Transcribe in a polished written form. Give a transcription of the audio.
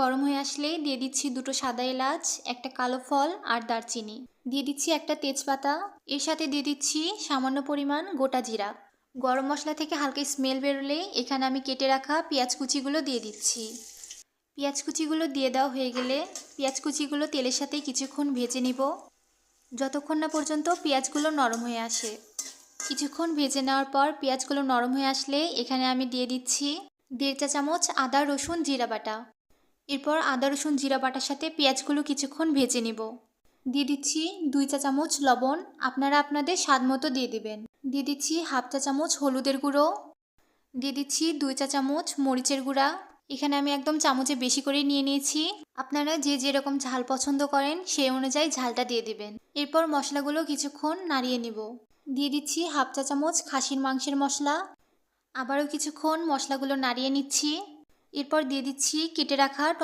গরম হয়ে আসলেই দিয়ে দিচ্ছি দুটো সাদা এলাচ, একটা কালো ফল আর দারচিনি। দিয়ে দিচ্ছি একটা তেজপাতা। এর সাথে দিয়ে দিচ্ছি সামান্য পরিমাণ গোটা জিরা। গরম মশলা থেকে হালকা স্মেল বেরোলে এখানে আমি কেটে রাখা পেঁয়াজ কুচিগুলো দিয়ে দিচ্ছি। পেঁয়াজ কুচিগুলো দিয়ে দেওয়া হয়ে গেলে পেঁয়াজ কুচিগুলো তেলের সাথে কিছুক্ষণ ভেজে নিব, যতক্ষণ না পর্যন্ত পেঁয়াজগুলো নরম হয়ে আসে। কিছুক্ষণ ভেজে নেওয়ার পর পেঁয়াজগুলো নরম হয়ে আসলে এখানে আমি দিয়ে দিচ্ছি 1.5 চা চামচ আদা রসুন জিরা বাটা। এরপর আদা রসুন জিরা বাটার সাথে পেঁয়াজগুলো কিছুক্ষণ ভেজে নিব। দিয়ে দিচ্ছি 2 চা চামচ লবণ, আপনারা আপনাদের স্বাদ মতো দিয়ে দিবেন। দিয়ে দিচ্ছি 1/2 চা চামচ হলুদের গুঁড়ো। দিয়ে দিচ্ছি 2 চা চামচ মরিচের গুঁড়া। এখানে আমি একদম চামচে বেশি করে নিয়ে নিয়েছি। আপনারা যে যেরকম ঝাল পছন্দ করেন সেই অনুযায়ী ঝালটা দিয়ে দিবেন। এরপর মশলাগুলো কিছুক্ষণ নাড়িয়ে নিব। দিয়ে দিচ্ছি 1/2 চা চামচ খাসির মাংসের মশলা। আবারও কিছুক্ষণ মশলাগুলো নাড়িয়ে নিচ্ছি। এরপর দিয়ে দিচ্ছি কেটে রাখা